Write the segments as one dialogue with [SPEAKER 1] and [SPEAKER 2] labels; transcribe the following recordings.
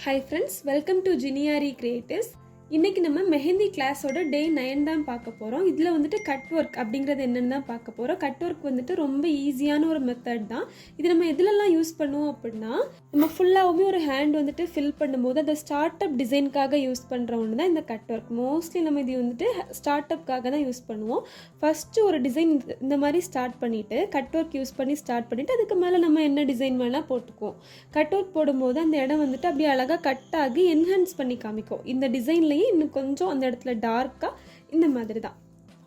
[SPEAKER 1] Hi friends, welcome to Giniari Creatives. இன்னைக்கு நம்ம மெஹந்தி கிளாஸோட டே 9 தான் பார்க்க போகிறோம். இதில் வந்துட்டு கட் ஒர்க் அப்படிங்கிறது என்னென்னு தான் பார்க்க போகிறோம். கட் ஒர்க் வந்துட்டு ரொம்ப ஈஸியான ஒரு மெத்தட் தான். இது நம்ம எதுலலாம் யூஸ் பண்ணுவோம் அப்படின்னா, நம்ம ஃபுல்லாகவே ஒரு ஹேண்ட் வந்துட்டு ஃபில் பண்ணும்போது அதை ஸ்டார்ட் அப் டிசைனுக்காக யூஸ் பண்ணுற ஒன்று தான் இந்த கட் ஒர்க். மோஸ்ட்லி நம்ம இது வந்துட்டு ஸ்டார்ட் அப்காக தான் யூஸ் பண்ணுவோம். ஃபஸ்ட்டு ஒரு டிசைன் இந்த மாதிரி ஸ்டார்ட் பண்ணிவிட்டு கட் ஒர்க் யூஸ் பண்ணி ஸ்டார்ட் பண்ணிவிட்டு அதுக்கு மேலே நம்ம என்ன டிசைன் வேணால் போட்டுக்குவோம். கட் ஒர்க் போடும்போது அந்த இடம் வந்துட்டு அப்படியே அழகாக கட் ஆகி என்ஹான்ஸ் பண்ணி காமிக்கும். இந்த டிசைன்லேயே இன்னும் கொஞ்சம் அந்த இடத்துல டார்க்காக இந்த மாதிரி தான்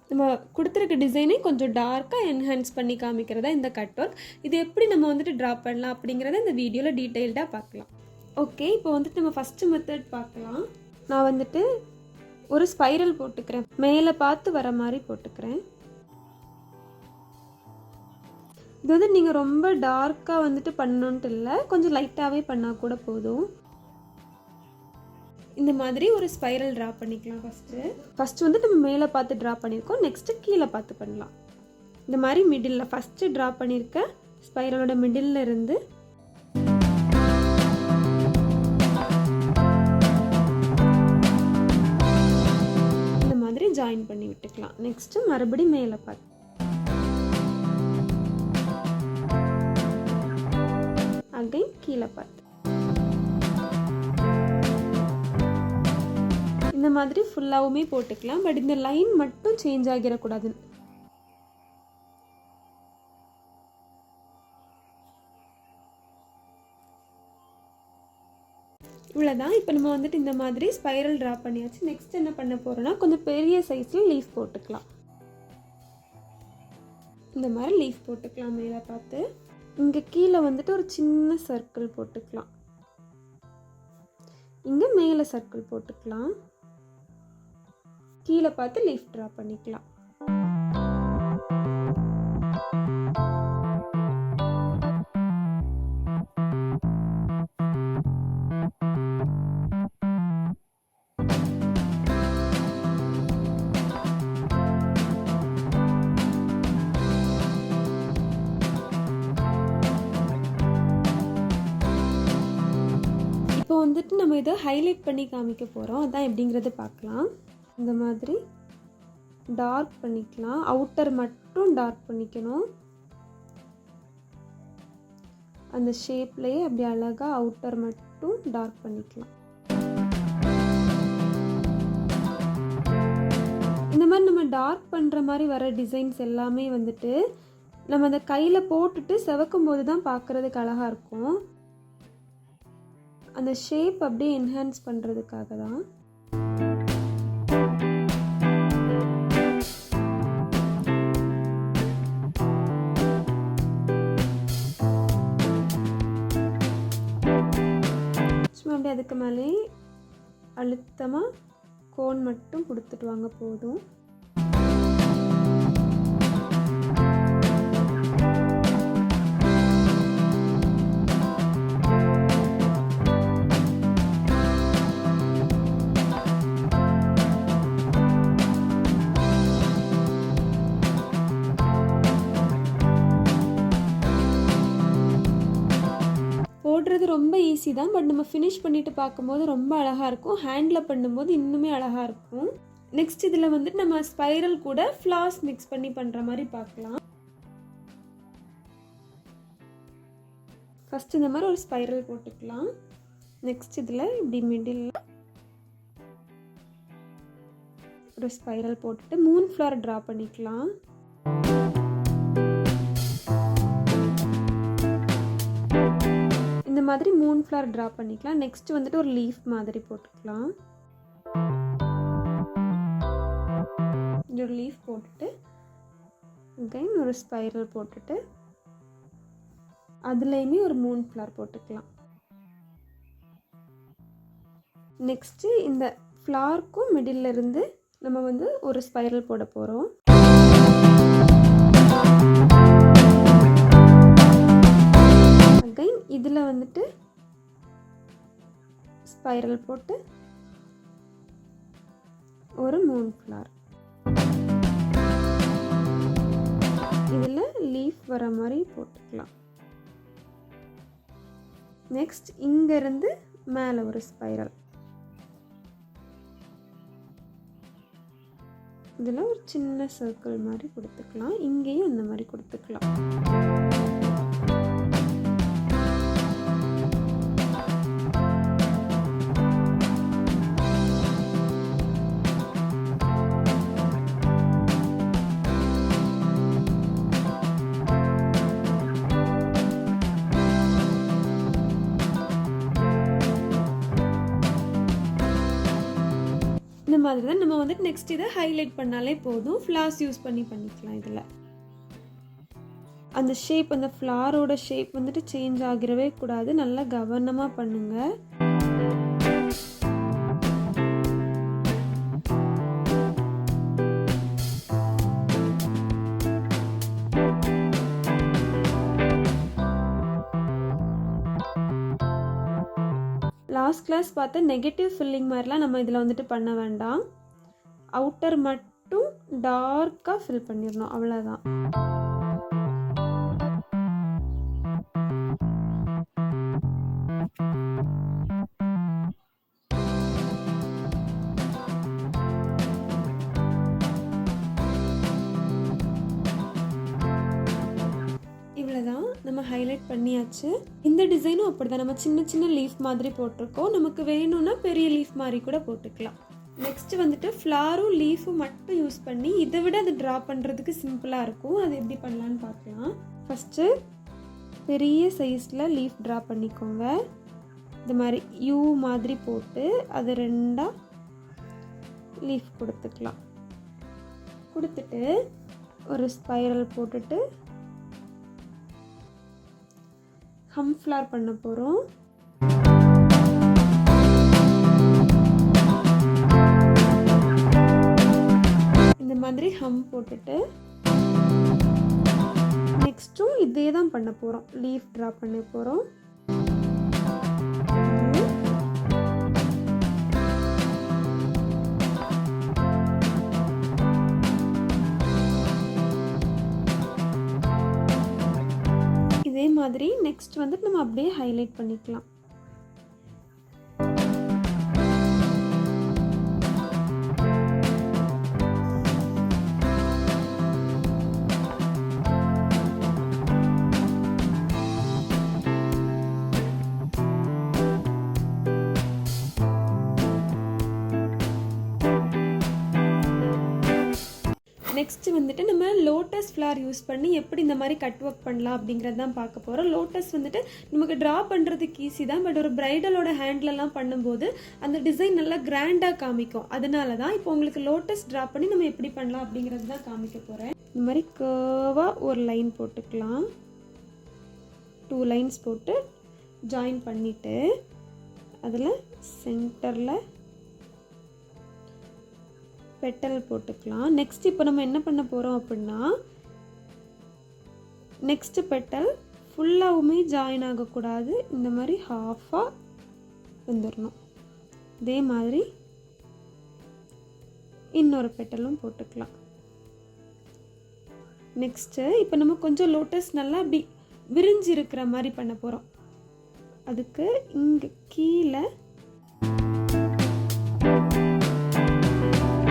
[SPEAKER 1] நம்ம கொடுத்துருக்க டிசைனை கொஞ்சம் டார்க்காக என்ஹான்ஸ் பண்ணி காமிக்கிறதா இந்த கட் ஒர்க். இது எப்படி நம்ம வந்துட்டு ட்ரா பண்ணலாம் அப்படிங்கிறத இந்த வீடியோவில் டீட்டெயில்டாக பார்க்கலாம். ஓகே, இப்போ வந்துட்டு நம்ம ஃபஸ்ட்டு மெத்தட் பார்க்கலாம். நான் வந்துட்டு ஒரு ஸ்பைரல் போட்டுக்கிறேன், மேலே பார்த்து வர மாதிரி போட்டுக்கிறேன். இது வந்து நீங்கள் ரொம்ப டார்க்காக வந்துட்டு பண்ணணுன்ட்டு இல்லை, கொஞ்சம் லைட்டாகவே பண்ணால் கூட போதும். இந்த மாதிரி ஒரு ஸ்பைரல் ட்ரா பண்ணிக்கலாம். ஃபஸ்ட்டு வந்து நம்ம மேலே பார்த்து ட்ரா பண்ணியிருக்கோம், நெக்ஸ்ட்டு கீழே பார்த்து பண்ணலாம். இந்த மாதிரி மிடில் ஃபஸ்ட்டு ட்ரா பண்ணியிருக்க ஸ்பைரலோட மிடில் இருந்து இந்த மாதிரி ஜாயின் பண்ணி விட்டுக்கலாம். நெக்ஸ்ட்டு மறுபடியும் மேலே பார்த்து அகைன் கீழே பார்த்து இந்த மாதிரி ஃபுல்லாகவுமே போட்டுக்கலாம். பட் இந்த லைன் மட்டும் சேஞ்ச் ஆகிடக்கூடாது. இவ்வளோதான். இப்போ நம்ம வந்துட்டு இந்த மாதிரி ஸ்பைரல் ட்ரா பண்ணியாச்சு. நெக்ஸ்ட் என்ன பண்ண போகிறோன்னா, கொஞ்சம் பெரிய சைஸில் லீஃப் போட்டுக்கலாம். இந்த மாதிரி லீஃப் போட்டுக்கலாம் மேலே பார்த்து. இங்கே கீழே வந்துட்டு ஒரு சின்ன சர்க்கிள் போட்டுக்கலாம். இங்கே மேலே சர்க்கிள் போட்டுக்கலாம். கீழே பார்த்து லீஃப் ட்ரா பண்ணிக்கலாம். இப்போ வந்துட்டு நம்ம இதை ஹைலைட் பண்ணி காமிக்க போகிறோம். அதான் எப்படிங்கிறது பார்க்கலாம். இந்த மாதிரி டார்க் பண்ணிக்கலாம். அவுட்டர் மட்டும் டார்க் பண்ணிக்கணும். அந்த ஷேப்லேயே அப்படி அழகாக அவுட்டர் மட்டும் டார்க் பண்ணிக்கலாம். இந்த மாதிரி நம்ம டார்க் பண்ணுற மாதிரி வர டிசைன்ஸ் எல்லாமே வந்துட்டு நம்ம அந்த கையில் போட்டுட்டு செவக்கும் போது தான் பார்க்குறதுக்கு அழகாக இருக்கும். அந்த ஷேப் அப்படியே என்ஹான்ஸ் பண்ணுறதுக்காக தான். சும்மா அப்படியே அதுக்கு மேலே அழுத்தமாக கோன் மட்டும் கொடுத்துட்டு வாங்க போதும். போடுறது ரொம்ப ஈஸி தான், பட் நம்ம ஃபினிஷ் பண்ணிவிட்டு பார்க்கும்போது ரொம்ப அழகாக இருக்கும். ஹேண்டில் பண்ணும்போது இன்னுமே அழகாக இருக்கும். நெக்ஸ்ட் இதில் வந்துட்டு நம்ம ஸ்பைரல் கூட ஃப்ளார்ஸ் மிக்ஸ் பண்ணி பண்ணுற மாதிரி பார்க்கலாம். ஃபஸ்ட் இந்த மாதிரி ஒரு ஸ்பைரல் போட்டுக்கலாம். நெக்ஸ்ட் இதில் இப்படி மிடில் ஒரு ஸ்பைரல் போட்டுட்டு மூன் ஃப்ளவர் ட்ரா பண்ணிக்கலாம். இந்த மாதிரி மூன் ஃப்ளவர் ட்ரா பண்ணிக்கலாம். நெக்ஸ்ட் வந்துட்டு ஒரு லீஃப் மாதிரி போட்டுக்கலாம். ஒரு லீஃப் போட்டுட்டு அகைன் ஒரு ஸ்பைரல் போட்டுட்டு அதுலேயுமே ஒரு மூன் ஃப்ளவர் போட்டுக்கலாம். நெக்ஸ்ட்டு இந்த ஃப்ளவருக்கும் மிடில் இருந்து நம்ம வந்து ஒரு ஸ்பைரல் போட போகிறோம். அகைன் இதில் வந்துட்டு ஸ்பைரல் போட்டு ஒரு மூன் ஃப்ளவர். இதில் லீஃப் வர மாதிரி போட்டுக்கலாம். நெக்ஸ்ட் இங்கேருந்து மேலே ஒரு ஸ்பைரல். இதில் ஒரு சின்ன சர்க்கிள் மாதிரி கொடுத்துக்கலாம். இங்கேயும் இந்த மாதிரி கொடுத்துக்கலாம். இந்த மாதிரி தான் நம்ம வந்துட்டு நெக்ஸ்ட் இதை ஹைலைட் பண்ணாலே போதும். ஃப்ளார்ஸ் யூஸ் பண்ணிக்கலாம். இதில் அந்த ஷேப், அந்த ஃப்ளாரோட ஷேப் வந்துட்டு சேஞ்ச் ஆகிடவே கூடாது. நல்லா கவனமாக பண்ணுங்கள். லாஸ்ட் கிளாஸ் பார்த்த நெகட்டிவ் ஃபில்லிங் மாதிரிலாம் நம்ம இதில் வந்துட்டு பண்ண வேண்டாம். அவுட்டர் மட்டும் டார்க்காக ஃபில் பண்ணிடணும், அவ்வளோதான். இவ்வளோதான், நம்ம ஹைலைட் பண்ணியாச்சு. இந்த டிசைனும் அப்படி தான், நம்ம சின்ன சின்ன லீஃப் மாதிரி போட்டிருக்கோம். நமக்கு வேணும்னா பெரிய லீஃப் மாதிரி கூட போட்டுக்கலாம். நெக்ஸ்ட் வந்துட்டு ஃப்ளாரும் லீஃபும் மட்டும் யூஸ் பண்ணி இதை விட அது ட்ரா பண்ணுறதுக்கு சிம்பிளாக இருக்கும். அது எப்படி பண்ணலான்னு பார்க்கலாம். ஃபஸ்ட்டு பெரிய சைஸில் லீஃப் ட்ரா பண்ணிக்கோங்க. இந்த மாதிரி யூ மாதிரி போட்டு அது ரெண்டாக லீஃப் கொடுத்துக்கலாம். கொடுத்துட்டு ஒரு ஸ்பைரல் போட்டுட்டு ஹம் ஃப்ளார் பண்ண போகிறோம். இந்த மாதிரி ஹம் போட்டுட்டு நெக்ஸ்ட்டும் இதே தான் பண்ண போகிறோம். லீஃப் ட்ரா பண்ண போகிறோம். இதே மாதிரி நெக்ஸ்ட் வந்துட்டு நம்ம அப்படியே ஹைலைட் பண்ணிக்கலாம். நெக்ஸ்ட் வந்துட்டு நம்ம லோட்டஸ் ஃப்ளார் யூஸ் பண்ணி எப்படி இந்த மாதிரி கட் ஒர்க் பண்ணலாம் அப்படிங்கிறது தான் பார்க்க போகிறோம். லோட்டஸ் வந்துட்டு நமக்கு ட்ரா பண்ணுறதுக்கு ஈஸி தான், பட் ஒரு ப்ரைடலோட ஹேண்ட்லலாம் பண்ணும்போது அந்த டிசைன் நல்லா கிராண்டாக காமிக்கும். அதனால தான் இப்போ உங்களுக்கு லோட்டஸ் ட்ரா பண்ணி நம்ம எப்படி பண்ணலாம் அப்படிங்கிறது தான் காமிக்க போகிறேன். இந்த மாதிரி கர்வாக ஒரு லைன் போட்டுக்கலாம். 2 லைன்ஸ் போட்டு ஜாயின் பண்ணிவிட்டு அதில் சென்டரில் பெட்டல் போட்டுக்கலாம். நெக்ஸ்ட் இப்போ நம்ம என்ன பண்ண போகிறோம் அப்படின்னா, நெக்ஸ்ட் பெட்டல் ஃபுல்லாகவுமே ஜாயின் ஆகக்கூடாது. இந்த மாதிரி ஹாஃபாக வந்துடணும். இதே மாதிரி இன்னொரு பெட்டலும் போட்டுக்கலாம். நெக்ஸ்ட்டு இப்போ நம்ம கொஞ்சம் லோட்டஸ் நல்லா அப்படி விரிஞ்சு இருக்கிற மாதிரி பண்ண போகிறோம். அதுக்கு இங்கே கீழே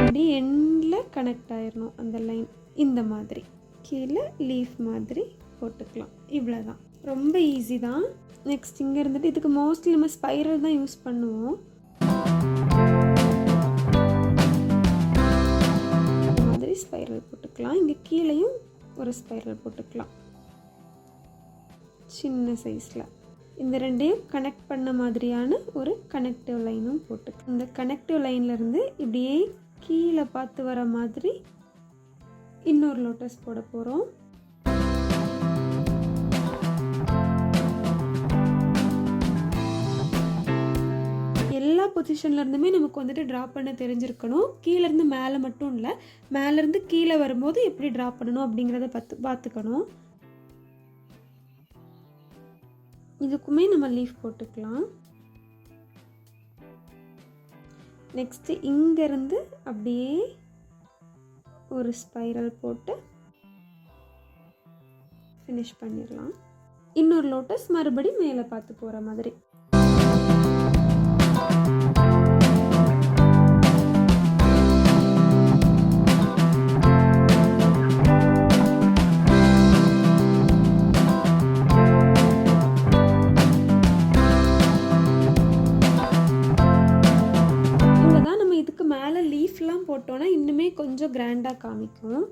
[SPEAKER 1] அப்படி எண்டில் கனெக்ட் ஆயிடணும் அந்த லைன். இந்த மாதிரி கீழே லீஃப் மாதிரி போட்டுக்கலாம். இவ்வளோதான், ரொம்ப ஈஸி தான். நெக்ஸ்ட் இங்கே இருந்துட்டு இதுக்கு மோஸ்ட்லி நம்ம ஸ்பைரல் தான் யூஸ் பண்ணுவோம். இந்த மாதிரி ஸ்பைரல் போட்டுக்கலாம். இங்கே கீழேயும் ஒரு ஸ்பைரல் போட்டுக்கலாம் சின்ன சைஸில். இந்த ரெண்டையும் கனெக்ட் பண்ண மாதிரியான ஒரு கனெக்டிவ் லைனும் போட்டுக்கலாம். இந்த கனெக்டிவ் லைன்லேருந்து இப்படியே கீழே பார்த்து வர மாதிரி இன்னொரு லோட்டஸ் போட போகிறோம். எல்லா பொசிஷன்லேருந்துமே நமக்கு வந்துட்டு ட்ரா பண்ண தெரிஞ்சிருக்கணும். கீழேருந்து மேலே மட்டும் இல்லை, மேலேருந்து கீழே வரும்போது எப்படி ட்ரா பண்ணணும் அப்படிங்கிறத பார்த்துக்கணும். இதுக்குமே நம்ம லீஃப் போட்டுக்கலாம். நெக்ஸ்ட்டு இங்கேருந்து அப்படியே ஒரு ஸ்பைரல் போட்டு ஃபினிஷ் பண்ணிடலாம். இன்னொரு லோட்டஸ் மறுபடி மேலே பார்த்து போகிற மாதிரி. போட்டோன்னா இன்னுமே கொஞ்சம் கிராண்டாக காமிக்கும்.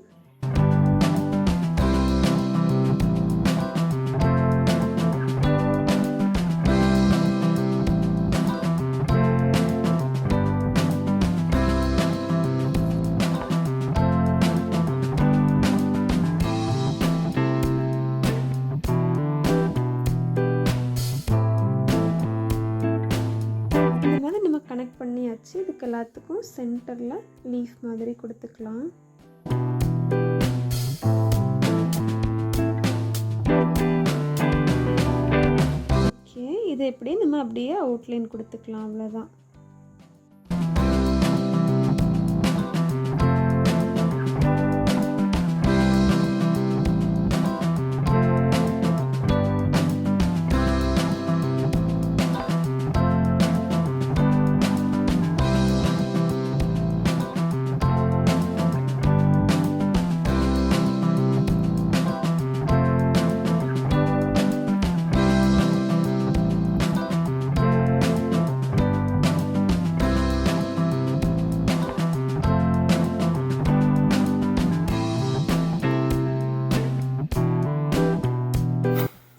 [SPEAKER 1] நம்ம கனெக்ட் பண்ணியாச்சு. இதுக்கு எல்லாத்துக்கும் சென்டரில் லீஃப் மாதிரி கொடுத்துக்கலாம். ஓகே, இதை எப்படி நம்ம அப்படியே அவுட்லைன் கொடுத்துக்கலாம், அவ்வளோதான்.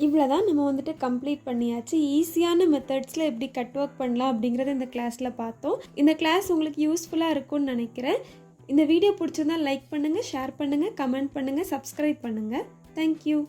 [SPEAKER 1] இவ்வளோதான், நம்ம வந்துட்டு கம்ப்ளீட் பண்ணியாச்சு. ஈஸியான மெத்தட்ஸில் எப்படி கட் ஒர்க் பண்ணலாம் அப்படிங்கிறத இந்த கிளாஸில் பார்த்தோம். இந்த கிளாஸ் உங்களுக்கு யூஸ்ஃபுல்லாக இருக்கும்னு நினைக்கிறேன். இந்த வீடியோ பிடிச்சிருந்தா லைக் பண்ணுங்கள், ஷேர் பண்ணுங்கள், கமெண்ட் பண்ணுங்கள், சப்ஸ்கிரைப் பண்ணுங்கள். தேங்க்யூ.